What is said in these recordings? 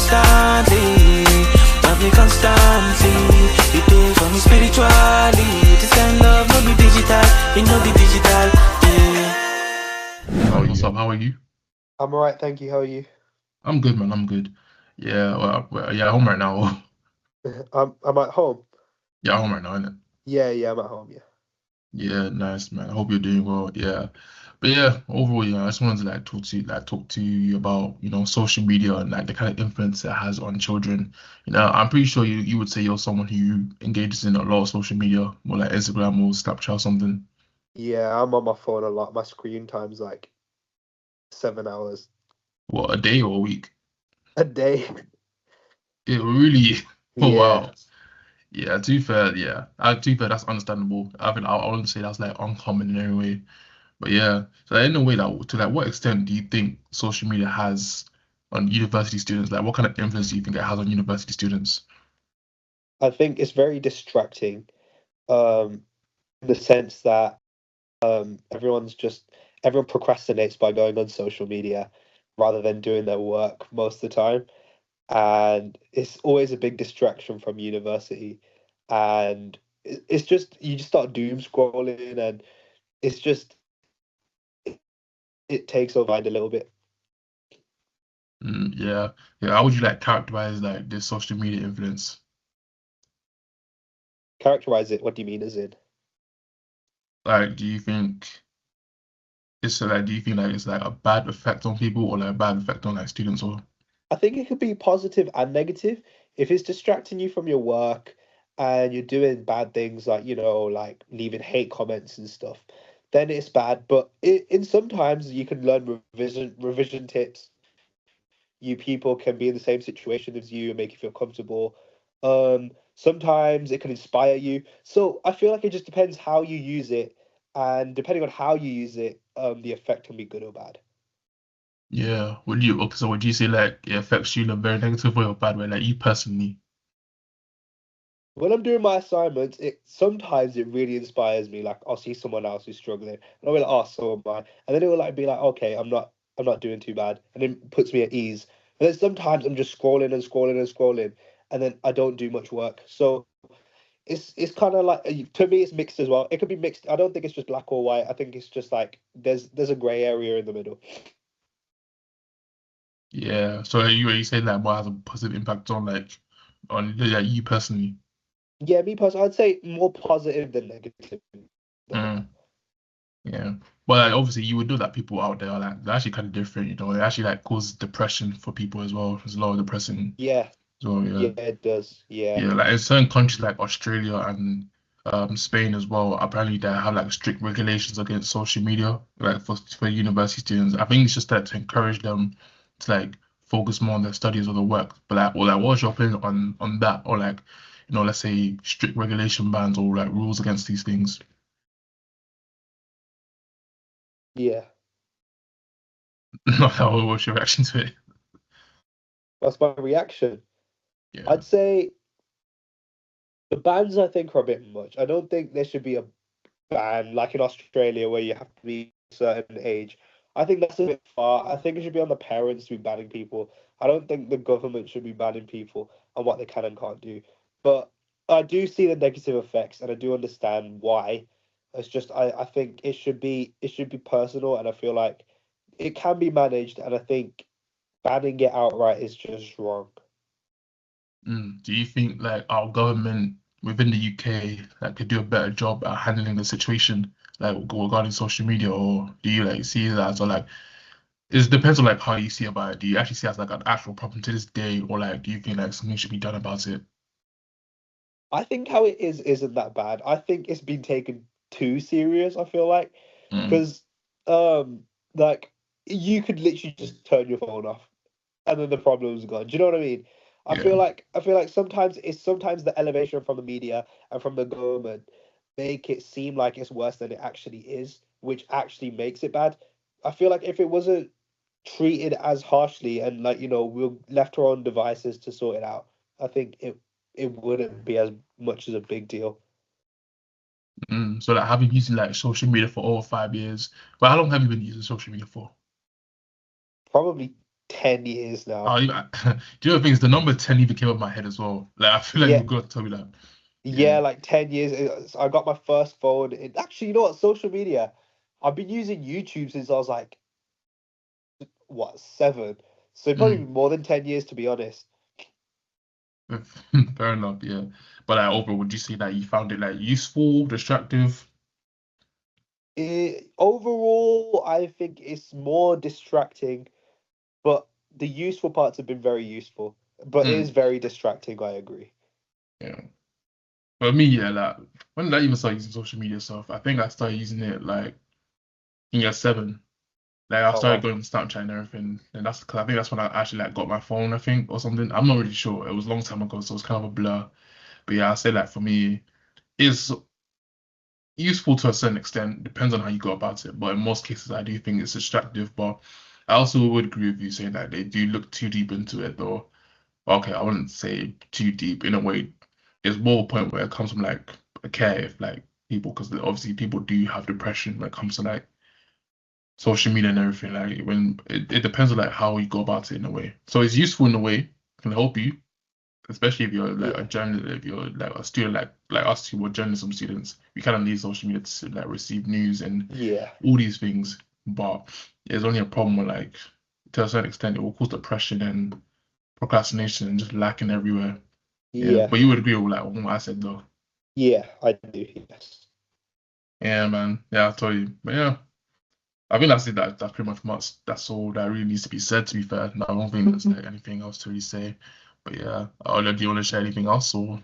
constantly. Love me constantly. You do for me spiritually. This kind of love no be digital. It no be digital. Yeah. What's up? How are you? I'm alright, thank you. How are you? I'm good, man. I'm good. Yeah, yeah, home right now. I'm at home. Yeah, home right now, innit? Yeah, I'm at home. Yeah. Yeah, nice, man. I hope you're doing well. Yeah, but yeah, overall, I just wanted to talk to you about social media and like the kind of influence it has on children. I'm pretty sure you would say you're someone who engages in a lot of social media, more like Instagram or Snapchat or something. Yeah, I'm on my phone a lot. My screen time's like 7 hours What, a day or a week? a day. It really. Oh Yeah. wow. Yeah, to be fair, yeah. To be fair, that's understandable. I think I wouldn't say that's like uncommon in any way. But yeah, so in a way that to like what extent do you think social media has on university students? Like what kind of influence do you think it has on university students? I think it's very distracting, um, in the sense that everyone's just everyone procrastinates by going on social media rather than doing their work most of the time. And it's always a big distraction from university. And it's just you just start doom scrolling and it's just it takes over mind a little bit. Yeah. Yeah. How would you like characterize like this social media influence? Characterize it. What do you mean, as in? Like, do you think like it's like a bad effect on people or like a bad effect on like students or I think it could be positive and negative. If it's distracting you from your work and you're doing bad things like, like leaving hate comments and stuff, then it's bad. But in sometimes you can learn revision tips. You people can be in the same situation as you and make you feel comfortable. Sometimes it can inspire you. So I feel like it just depends how you use it, and depending on how you use it, the effect can be good or bad. yeah. Would you say like it affects you in a very negative way or bad way? Like you personally? When I'm doing my assignments, it sometimes it really inspires me. Like I'll see someone else who's struggling, and I'll be like, "Oh, so am I." And then it will like be like, "Okay, I'm not doing too bad," and it puts me at ease. And then sometimes I'm just scrolling and scrolling and scrolling, and then I don't do much work. So it's kind of like to me, it's mixed as well. It could be mixed. I don't think it's just black or white. I think it's just like there's a gray area in the middle. Yeah. So are you saying that more has a positive impact on like you personally? Yeah, me personally, I'd say more positive than negative. Mm. Yeah. Well, like, obviously, you would know that people out there are like they're actually kind of different. It actually like causes depression for people as well. There's a lot of depressing Yeah, as well. Yeah. yeah, it does. Yeah. Yeah. Like in certain countries like Australia and Spain as well, apparently they have like strict regulations against social media, like for university students. I think it's just that to encourage them to like focus more on their studies or the work. But what's your opinion on that? Or like, let's say strict regulation bans or like rules against these things. Yeah, What's your reaction to it? that's my reaction. Yeah. I'd say the bans I think are a bit much. I don't think there should be a ban like in Australia where you have to be a certain age. I think that's a bit far. I think it should be on the parents to be banning people. I don't think the government should be banning people on what they can and can't do. But I do see the negative effects and I do understand why. It's just I think it should be personal and I feel like it can be managed and I think banning it outright is just wrong. Do you think like our government within the UK like could do a better job at handling the situation like regarding social media, or do you like see that as like it depends on like how you see about it. Do you actually see it as like an actual problem to this day, or like do you think like something should be done about it? I think how it is isn't that bad. I think it's been taken too serious, I feel like. Mm, Because like you could literally just turn your phone off and then the problem's gone. Do you know what I mean? yeah. I feel like sometimes the elevation from the media and from the government make it seem like it's worse than it actually is, which actually makes it bad. I feel like if it wasn't treated as harshly and like, we're left to our own devices to sort it out, I think it wouldn't be as much as a big deal. So like have you been using like social media for over 5 years? Well, how long have you been using social media for? Probably 10 years now. Do you know the thing is the number 10 even came up in my head as well. Like I feel like Yeah. you're gonna tell me that. Yeah, like 10 years. I got my first phone. Actually, you know what? Social media. I've been using YouTube since I was like, what, 7? So probably more than 10 years, to be honest. Fair enough, yeah. But like overall, would you say that you found it like useful, distractive? Overall, I think it's more distracting, but the useful parts have been very useful. But it is very distracting, I agree. Yeah. For me, yeah, like when did I even start using social media stuff? I think I started using it like in year 7. Like I started going to Snapchat and everything, and that's because I think that's when I actually like got my phone, I think, or something. I'm not really sure. It was a long time ago, so it's kind of a blur. But yeah, I say like for me, it's useful to a certain extent. Depends on how you go about it. But in most cases, I do think it's distractive. But I also would agree with you saying that they do look too deep into it, though. Okay, I wouldn't say too deep in a way. It's more a point where it comes from like a care if like people, because obviously people do have depression when it comes to like social media and everything. Like when it depends on like how you go about it in a way. So it's useful in a way, can help you, especially if you're like a journalist, if you're like a student like us who were journalism students. We kind of need social media to like receive news and all these things. But there's only a problem with like to a certain extent it will cause depression and procrastination and just lacking everywhere. Yeah. But you would agree with like what I said though. Yeah, I do, yes. Yeah, man. Yeah, I told you. But yeah. I think that's it. That's pretty much that's all that really needs to be said, to be fair. No, I don't think there's like anything else to really say. But yeah. Do you want to share anything else or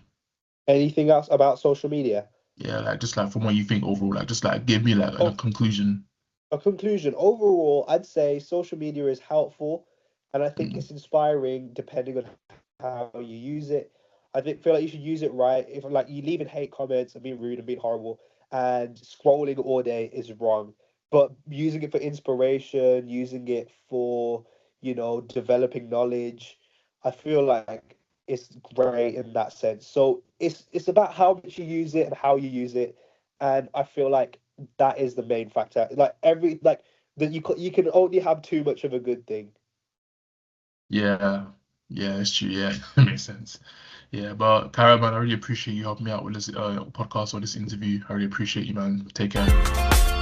Anything else about social media? yeah, like just like from what you think overall, like just like give me like a conclusion. A conclusion. Overall, I'd say social media is helpful and I think it's inspiring depending on how you use it. Feel like you should use it right. If like you leaving hate comments and being rude and being horrible and scrolling all day is wrong. But using it for inspiration, using it for, developing knowledge, I feel like it's great in that sense. So it's about how much you use it and how you use it. And I feel like that is the main factor. Like that you can only have too much of a good thing. Yeah. Yeah, it's true. Yeah, that makes sense. Yeah, but Cara, man, I really appreciate you helping me out with this podcast or this interview. I really appreciate you, man. Take care.